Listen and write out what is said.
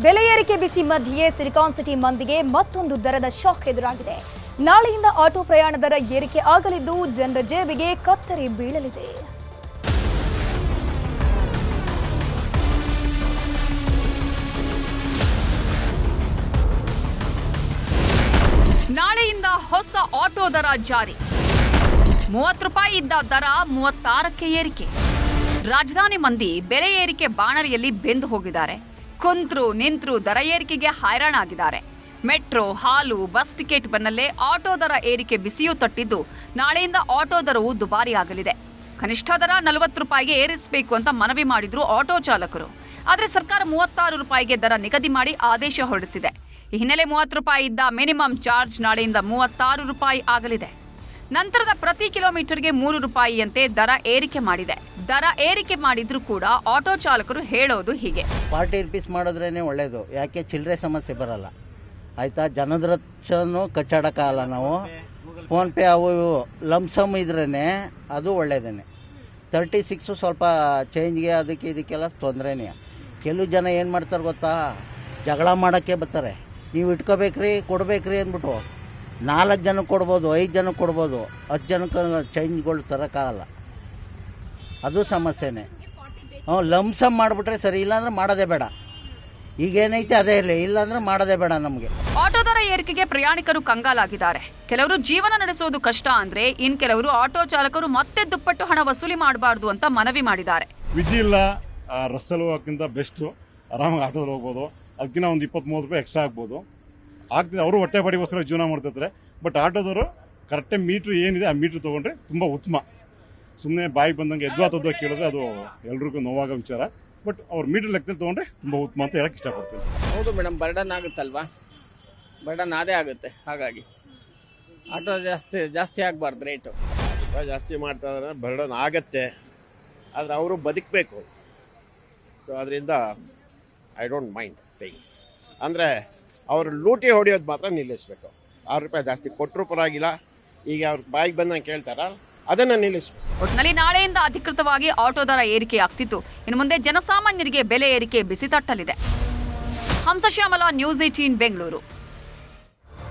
ಬೆಲೆ ಏರಿಕೆ ಬಿಸಿ ಮಧ್ಯೆ ಸಿಲಿಕಾನ್ ಸಿಟಿ ಮಂದಿಗೆ ಮತ್ತೊಂದು ದರದ ಶಾಕ್ ಎದುರಾಗಿದೆ. ನಾಳೆಯಿಂದ ಆಟೋ ಪ್ರಯಾಣ ದರ ಏರಿಕೆ ಆಗಲಿದ್ದು ಜನರ ಜೇಬಿಗೆ ಕತ್ತರಿ ಬೀಳಲಿದೆ. ನಾಳೆಯಿಂದ ಹೊಸ ಆಟೋ ದರ ಜಾರಿ. 30 ರೂಪಾಯಿ ಇದ್ದ ದರ 36ಕ್ಕೆ ಏರಿಕೆ. ರಾಜಧಾನಿ ಮಂದಿ ಬೆಲೆ ಏರಿಕೆ ಬಾಣಲಿಯಲ್ಲಿ ಬೆಂದು ಹೋಗಿದ್ದಾರೆ. ಕುಂತ್ರು ನಿಂತ್ರು ದರ ಏರಿಕೆಗೆ ಹೈರಾಣಾಗಿದ್ದಾರೆ. ಮೆಟ್ರೋ, ಹಾಲು, ಬಸ್ ಟಿಕೆಟ್ ಬೆನ್ನಲ್ಲೇ ಆಟೋ ದರ ಏರಿಕೆ ಬಿಸಿಯೂ ತಟ್ಟಿದ್ದು ನಾಳೆಯಿಂದ ಆಟೋ ದರವು ದುಬಾರಿ ಆಗಲಿದೆ. ಕನಿಷ್ಠ ದರ 40 ರೂಪಾಯಿಗೆ ಏರಿಸಬೇಕು ಅಂತ ಮನವಿ ಮಾಡಿದ್ರು ಆಟೋ ಚಾಲಕರು. ಆದರೆ ಸರ್ಕಾರ 36 ರೂಪಾಯಿಗೆ ದರ ನಿಗದಿ ಮಾಡಿ ಆದೇಶ ಹೊರಡಿಸಿದೆ. ಈ ಹಿನ್ನೆಲೆ 30 ರೂಪಾಯಿ ಇದ್ದ ಮಿನಿಮಮ್ ಚಾರ್ಜ್ ನಾಳೆಯಿಂದ 36 ರೂಪಾಯಿ ಆಗಲಿದೆ. ನಂತರದ ಪ್ರತಿ ಕಿಲೋಮೀಟರ್ಗೆ 3 ರೂಪಾಯಿಯಂತೆ ದರ ಏರಿಕೆ ಮಾಡಿದೆ. ದರ ಏರಿಕೆ ಮಾಡಿದ್ರೂ ಕೂಡ ಆಟೋ ಚಾಲಕರು ಹೇಳೋದು ಹೀಗೆ. 40 ರೂಪೀಸ್ ಮಾಡಿದ್ರೇ ಒಳ್ಳೇದು. ಯಾಕೆ ಚಿಲ್ಲರೆ ಸಮಸ್ಯೆ ಬರಲ್ಲ, ಆಯಿತಾ. ಜನದ ರಕ್ಷಣೆ ಕಚ್ಚಾಡೋಕ್ಕಾಗಲ್ಲ ನಾವು. ಫೋನ್ಪೇ ಅವು ಲಂಸಮ್ ಇದ್ರೇ ಅದು ಒಳ್ಳೇದೇ. 36 ಸ್ವಲ್ಪ ಚೇಂಜ್ಗೆ ಅದಕ್ಕೆ ಇದಕ್ಕೆಲ್ಲ ತೊಂದರೆನೇ. ಕೆಲವು ಜನ ಏನು ಮಾಡ್ತಾರೆ ಗೊತ್ತಾ, ಜಗಳ ಮಾಡೋಕ್ಕೆ ಬರ್ತಾರೆ. ನೀವು ಇಟ್ಕೋಬೇಕ್ರಿ ಕೊಡ್ಬೇಕ್ರಿ ಅಂದ್ಬಿಟ್ಟು 4 ಜನಕ್ಕೆ ಕೊಡ್ಬೋದು, 5 ಜನಕ್ಕೆ ಕೊಡ್ಬೋದು, 10 ಜನಕ್ಕೆ ಚೇಂಜ್ಗಳು ತರೋಕ್ಕಾಗಲ್ಲ. ಅದು ಸಮಸ್ಯೆನೇ. ಲಂಸಮ್ ಮಾಡಿಬಿಟ್ರೆ ಸರಿ, ಇಲ್ಲಾಂದ್ರೆ ಮಾಡೋದೇ ಬೇಡ. ಈಗೇನೈತೆ ಅದೇ ಇರಲಿ, ಇಲ್ಲಾಂದ್ರೆ ಮಾಡೋದೇ ಬೇಡ ನಮಗೆ. ಆಟೋ ದರ ಏರಿಕೆಗೆ ಪ್ರಯಾಣಿಕರು ಕಂಗಾಲಾಗಿದ್ದಾರೆ. ಕೆಲವರು ಜೀವನ ನಡೆಸೋದು ಕಷ್ಟ ಅಂದ್ರೆ ಇನ್ ಕೆಲವರು ಆಟೋ ಚಾಲಕರು ಮತ್ತೆ ದುಪ್ಪಟ್ಟು ಹಣ ವಸೂಲಿ ಮಾಡಬಾರ್ದು ಅಂತ ಮನವಿ ಮಾಡಿದ್ದಾರೆ. ವಿಧಿ ಇಲ್ಲ, ರಸ್ತೆಯಲ್ಲಿ ಹೋಗೋಕ್ಕಿಂತ ಬೆಸ್ಟು. ಆರಾಮಾಗಿ ಆಟೋದಲ್ಲಿ ಹೋಗ್ಬೋದು. ಅದಕ್ಕಿಂತ ಒಂದು 20-30 ರೂಪಾಯಿ ಎಕ್ಸ್ಟ್ರಾ ಆಗ್ಬೋದು. ಆಗ್ತದೆ, ಅವರು ಹೊಟ್ಟೆ ಬಾಡಿಗೋಸ್ಕರ ಜೀವನ ಮಾಡ್ತಿರ್ತಾರೆ. ಬಟ್ ಆಟೋದವರು ಕರೆಕ್ಟಾಗಿ ಮೀಟ್ರ್ ಏನಿದೆ ಆ ಮೀಟ್ರ್ ತೊಗೊಂಡ್ರೆ ತುಂಬ ಉತ್ತಮ. ಸುಮ್ಮನೆ ಬಾಯಿಗೆ ಬಂದಂಗೆ ಎದ್ವಾ ಕೇಳಿದ್ರೆ ಅದು ಎಲ್ರಿಗೂ ನೋವಾಗೋ ವಿಚಾರ. ಬಟ್ ಅವ್ರು ಮೀಟ್ರ್ ಲೆಕ್ಕದಲ್ಲಿ ತೊಗೊಂಡ್ರೆ ತುಂಬ ಉತ್ತಮ ಅಂತ ಹೇಳಕ್ಕೆ ಇಷ್ಟಪಡ್ತೀನಿ. ಹೌದು ಮೇಡಮ್, ಬರ್ಡನ್ ಆಗುತ್ತಲ್ವಾ, ಬರ್ಡನ್ ಅದೇ ಆಗುತ್ತೆ. ಹಾಗಾಗಿ ಆಟೋ ಜಾಸ್ತಿ ಆಗಬಾರ್ದು ರೇಟು. ಜಾಸ್ತಿ ಮಾಡ್ತಾ ಇದ್ದಾರೆ, ಬರ್ಡನ್ ಆಗತ್ತೆ. ಆದರೆ ಅವರು ಬದುಕಬೇಕು. ಸೊ ಅದರಿಂದ ಐ ಡೋಂಟ್ ಮೈಂಡ್ ಪೇಯಿಂಗ್. ಅಂದರೆ ಅವರು ಲೂಟಿ ಹೊಡೆಯೋದು ಮಾತ್ರ ನಿಲ್ಲಿಸಬೇಕು. 6 ರೂಪಾಯಿ ಜಾಸ್ತಿ ಕೊಟ್ಟರು ಪರವಾಗಿಲ್ಲ. ಈಗ ಅವ್ರ ಬಾಯಿಗೆ ಬಂದಂಗೆ ಕೇಳ್ತಾರಲ್ಲ, ಅದನ್ನು ನಿಲ್ಲಿಸಬೇಕು. ಒಟ್ಟಿನಲ್ಲಿ ನಾಳೆಯಿಂದ ಅಧಿಕೃತವಾಗಿ ಆಟೋ ದರ ಏರಿಕೆ ಆಗ್ತಿತ್ತು. ಇನ್ನು ಮುಂದೆ ಜನಸಾಮಾನ್ಯರಿಗೆ ಬೆಲೆ ಏರಿಕೆ ಬಿಸಿ ತಟ್ಟಲಿದೆ. ಹಂಸಶ್ಯಾಮಲ, ನ್ಯೂಸ್ 18 ಬೆಂಗಳೂರು.